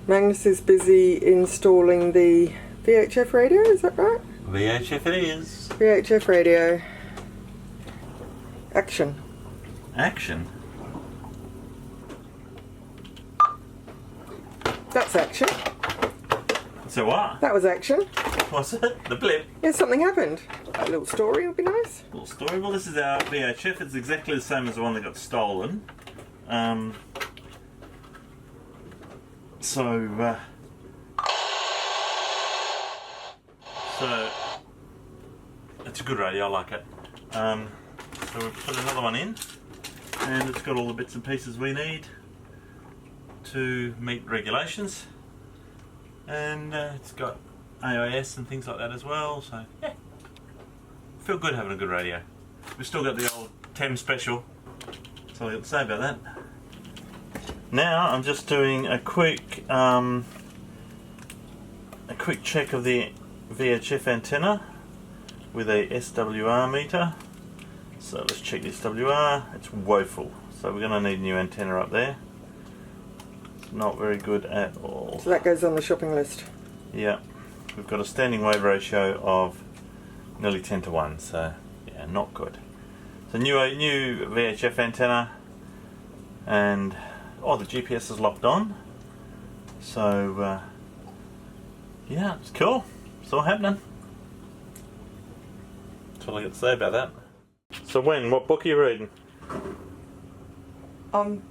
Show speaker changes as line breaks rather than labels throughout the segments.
Magnus is busy installing the VHF radio, is that right?
VHF it is.
VHF radio. Action.
Action?
That's action.
So what?
That was action.
What's it? The blip?
Yeah, something happened. A little story would be nice.
Little story. Well, this is our VHF. It's exactly the same as the one that got stolen. So it's a good radio. I like it. So we've put another one in, and it's got all the bits and pieces we need to meet regulations, and it's got AIS and things like that as well. So yeah, feel good having a good radio. We've still got the old Thames special. That's all I got to say about that. Now I'm just doing a quick check of the VHF antenna with a SWR meter. So let's check the SWR. It's woeful, so we're going to need a new antenna up there. It's not very good at all.
So that goes on the shopping list.
Yeah, we've got a standing wave ratio of nearly 10 to 1, so yeah, not good. So new VHF antenna, and the GPS is locked on. So yeah, it's cool. It's all happening. That's all I got to say about that. So what book are you reading?
I'm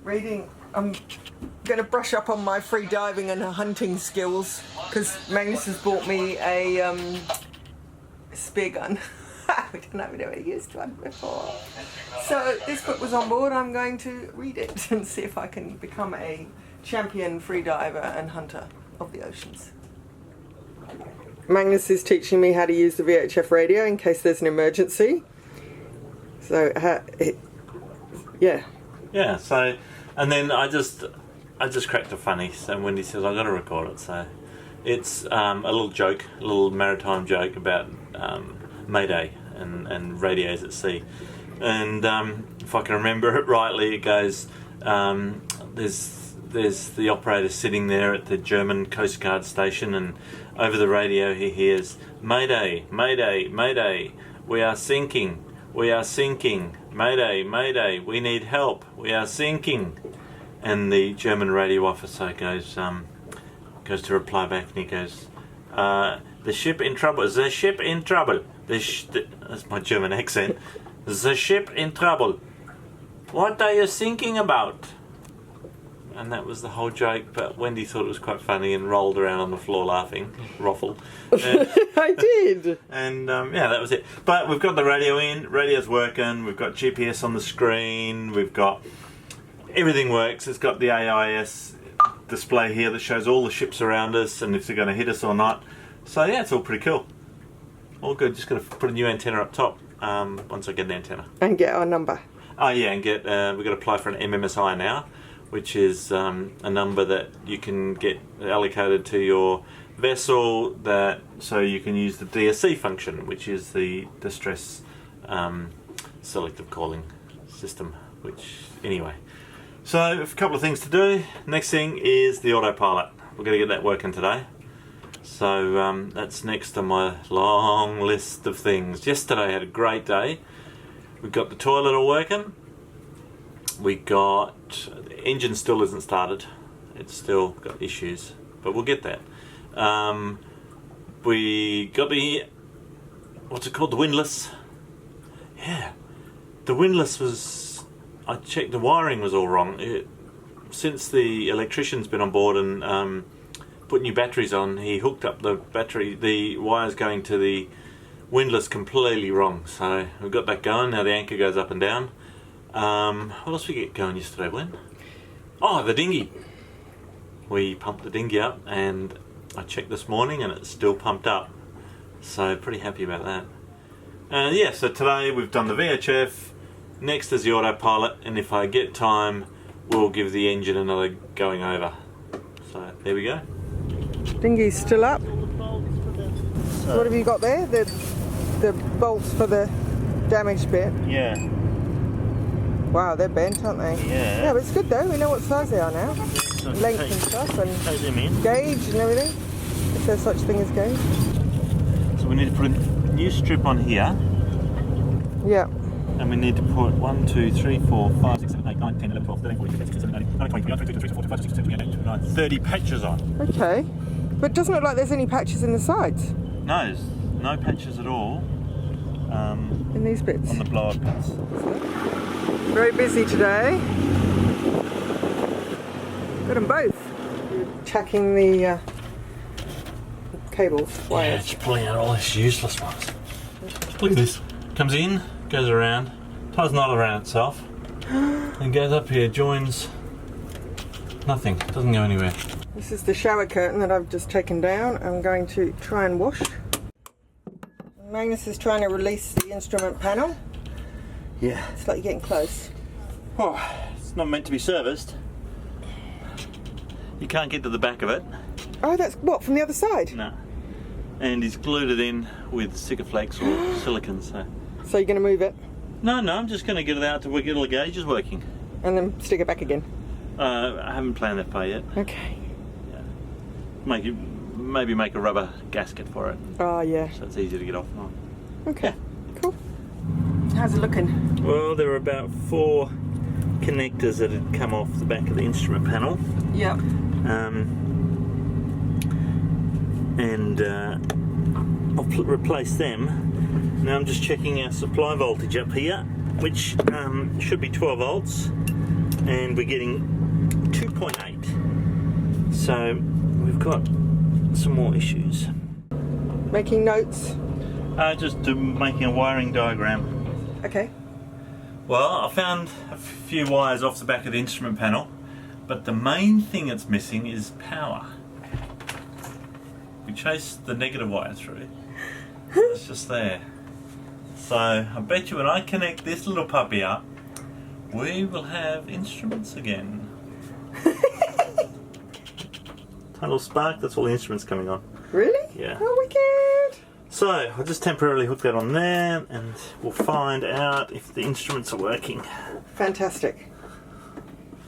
going to brush up on my free diving and hunting skills, because Magnus has bought me a spear gun. We don't have ever used one before. So this book was on board. I'm going to read it and see if I can become a champion free diver and hunter of the oceans. Magnus is teaching me how to use the VHF radio in case there's an emergency. So, yeah.
Yeah, so, and then I just cracked a funny, so Wendy says I've got to record it, so it's a little joke, a little maritime joke about Mayday and radios at sea. And if I can remember it rightly, it goes, there's the operator sitting there at the German Coast Guard station, and over the radio he hears, "Mayday, Mayday, Mayday, we are sinking. We are sinking. Mayday, Mayday, we need help. We are sinking." And the German radio officer goes to reply back, and he goes, "The ship in trouble. The ship in trouble. That's my German accent. The ship in trouble. What are you thinking about?" And that was the whole joke, but Wendy thought it was quite funny and rolled around on the floor laughing. Ruffle.
I did.
And yeah, that was it. But we've got the radio in, radio's working, we've got GPS on the screen, we've got everything works. It's got the AIS display here that shows all the ships around us and if they're going to hit us or not. So yeah, it's all pretty cool. All good. Just going to put a new antenna up top once I get the antenna.
And get our number.
Oh yeah, and we've got to apply for an MMSI now, which is a number that you can get allocated to your vessel, so you can use the DSC function, which is the distress selective calling system. Which anyway, so a couple of things to do. Next thing is the autopilot. We're going to get that working today. So that's next on my long list of things. Yesterday I had a great day. We got the toilet all working. We got, the engine still isn't started. It's still got issues, but we'll get that. We got the, what's it called, the windlass. Yeah, the windlass was, I checked the wiring was all wrong. Since the electrician's been on board and put new batteries on, he hooked up the wires going to the windlass completely wrong. So we've got that going. Now the anchor goes up and down. What else did we get going yesterday, Glenn? Oh, the dinghy. We pumped the dinghy up, and I checked this morning and it's still pumped up. So pretty happy about that. Yeah, so today we've done the VHF. Next is the autopilot, and if I get time, we'll give the engine another going over. So there we go.
Dinghy's still up. What have you got there? The bolts for the damaged bit.
Yeah.
Wow, they're bent, aren't they?
Yeah.
Yeah, but it's good though. We know what size they are now.
So I can
length and stuff, and
take them in.
gauge and everything, if there's such thing as gauge.
So we need to put a new strip on here.
Yeah.
And we need to put 1, 2, 3, 4, 5, 6, 7, 8, 9, 10, 11, 12, 13, 14, 15, 16, 17, 18, 19, 20, 21, 22, 23, 24, 25, 26, 27, 28, 29, 30 patches on.
Okay. But it doesn't look like there's any patches in the sides.
No, there's no patches at all.
In these bits.
On the blow-up bits.
Very busy today. Got them both. Checking the cables,
Yeah,
wires.
just pulling out all these useless ones. Look at this. Comes in, goes around, ties a knot around itself, and goes up here, joins nothing, doesn't go anywhere.
This is the shower curtain that I've just taken down. I'm going to try and wash. Magnus is trying to release the instrument panel.
Yeah.
It's like you're getting close.
Oh, it's not meant to be serviced. You can't get to the back of it.
Oh, that's what, from the other side?
No. And he's glued it in with Sikaflex or silicone, so...
So you're going to move it?
No, I'm just going to get it out to where the gauge is working.
And then stick it back again?
I haven't planned that far yet.
Okay.
Yeah. Maybe make a rubber gasket for it.
Oh, yeah.
So it's easy to get off and on.
Okay,
Yeah.
cool. How's it looking?
Well, there were about 4 connectors that had come off the back of the instrument panel.
Yep.
I'll replace them. Now I'm just checking our supply voltage up here, which should be 12 volts, and we're getting 2.8. So we've got some more issues.
Making notes?
Just making a wiring diagram.
Okay.
Well, I found a few wires off the back of the instrument panel, but the main thing that's missing is power. We chased the negative wire through. It's just there. So I bet you when I connect this little puppy up, we will have instruments again. Tunnel spark, that's all the instruments coming on.
Really?
Yeah.
Oh, wicked!
So I'll just temporarily hook that on there, and we'll find out if the instruments are working.
Fantastic.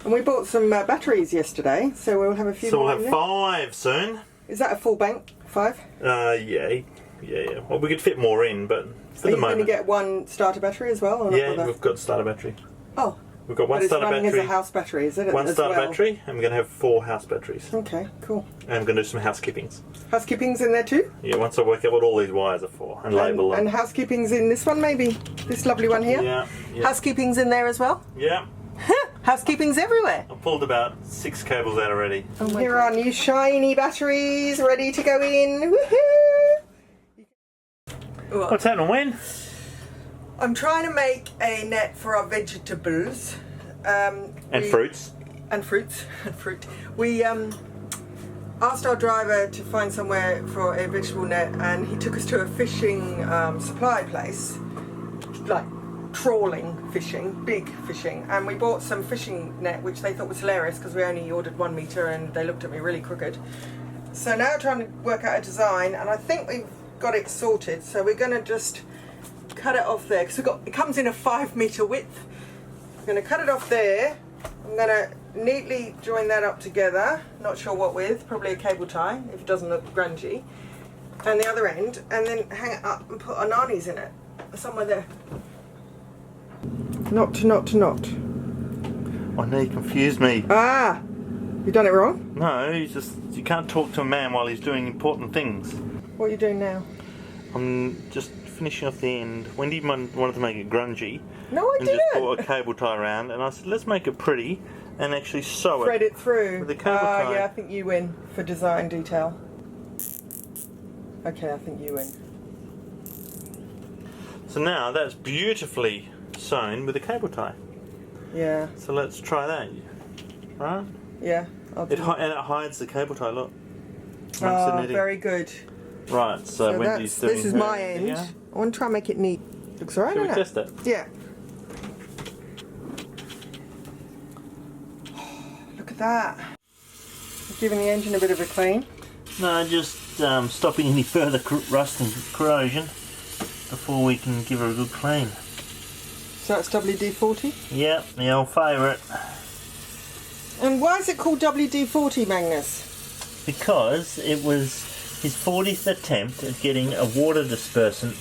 And we bought some batteries yesterday, so we'll have a few
So
more
we'll have
in
5 soon.
Is that a full bank? 5?
Yeah. Well, we could fit more in, but for
Are
the
you going
moment.
to get one starter battery as well? Or not
Yeah,
bother?
we've got starter battery.
Oh.
We've got one
But it's
starter
running
battery.
as a house battery, is it?
One
as
starter
well?
battery, and we're going to have 4 house batteries.
Okay, cool.
And I'm going to do some housekeepings.
Housekeeping's in there too?
Yeah, once I work out what all these wires are for and label them.
And housekeeping's in this one maybe? This lovely one here?
Yeah.
Housekeeping's in there as well?
Yeah.
Housekeeping's everywhere.
I pulled about 6 cables out already.
And here are new shiny batteries ready to go in. Woohoo!
What's happening, Wen?
I'm trying to make a net for our vegetables.
And fruits.
And fruits. Fruit. We asked our driver to find somewhere for a vegetable net, and he took us to a fishing supply place, like trawling fishing, big fishing, and we bought some fishing net, which they thought was hilarious because we only ordered 1 metre, and they looked at me really crooked. So now trying to work out a design, and I think we've got it sorted. So we're going to just cut it off there because it comes in a 5 metre width. I'm going to cut it off there. I'm going to neatly join that up together, not sure what with, probably a cable tie if it doesn't look grungy, and the other end, and then hang it up and put our nannies in it, somewhere there. Knot to knot to knot.
Oh no, you confused me.
Ah! You done it wrong?
No, you can't talk to a man while he's doing important things.
What are you doing now?
I'm just finishing off the end. Wendy wanted to make it grungy.
No, I
and
didn't!
just brought a cable tie around, and I said, let's make it pretty and actually sew
Thread it through.
with a cable tie.
Yeah, I think you win for design detail. Okay, I think you win.
So now that's beautifully sewn with a cable tie.
Yeah.
So let's try that. Right?
Yeah. I'll do
And it hides the cable tie, look. Amongst the
Oh,
knitting.
very good.
Right, so Wendy's doing
this is
her
my
end
end.
here.
I want to try and make it neat. Looks alright,
Shall we
doesn't it?
test it?
Yeah. Look at that. Giving the engine a bit of a clean.
No, just stopping any further rust and corrosion before we can give her a good clean.
So that's WD-40.
Yep, the old favourite.
And why is it called WD-40, Magnus?
Because it was his 40th attempt at getting a water dispersant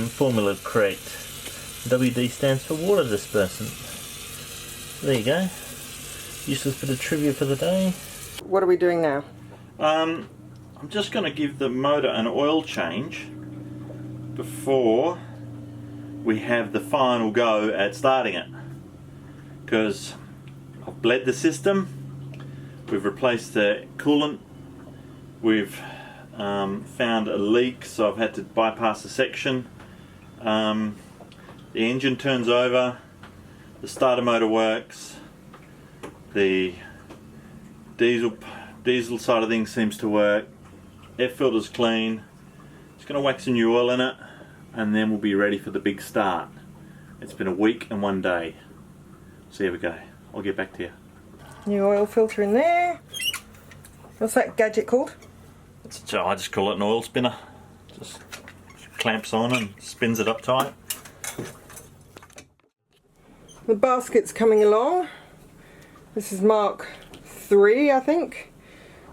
formula correct. WD stands for water dispersant. There you go. Useless bit of trivia for the day.
What are we doing now?
I'm just going to give the motor an oil change before we have the final go at starting it. Because I've bled the system, we've replaced the coolant, we've found a leak, so I've had to bypass a section. The engine turns over, the starter motor works, the diesel side of things seems to work, air filter's clean. Just going to whack some new oil in it and then we'll be ready for the big start. It's been a week and 1 day. So here we go. I'll get back to you.
New oil filter in there. What's that gadget called?
I just call it an oil spinner. Just clamps on and spins it up tight.
The basket's coming along. This is Mark 3, I think.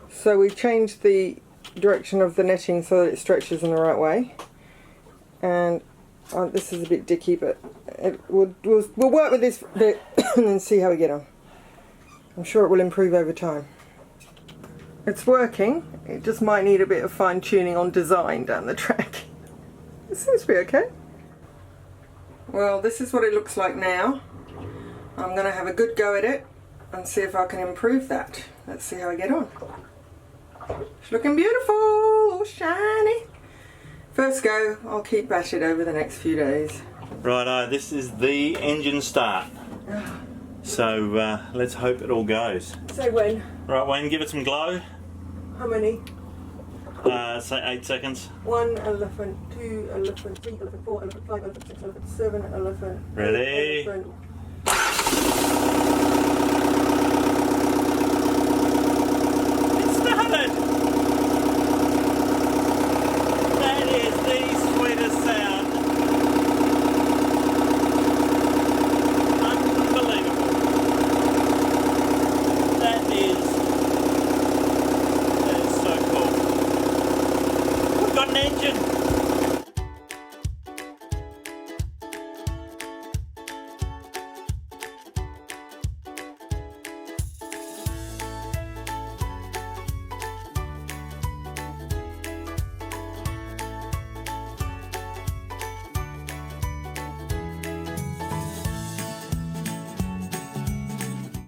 So we've changed the direction of the netting so that it stretches in the right way. And this is a bit dicky, but we'll work with this bit and then see how we get on. I'm sure it will improve over time. It's working. It just might need a bit of fine tuning on design down the track. It seems to be okay. Well, this is what it looks like now. I'm going to have a good go at it and see if I can improve that. Let's see how I get on. It's looking beautiful, all shiny. First go, I'll keep at it over the next few days.
Righto, this is the engine start. So let's hope it all goes.
Say when.
Right, Wayne, give it some glow.
How many?
Say 8 seconds.
1 elephant, 2 elephant, 3 elephant, 4 elephant, 5 elephant, 6 elephant, 7 elephant.
Ready?
8 elephant.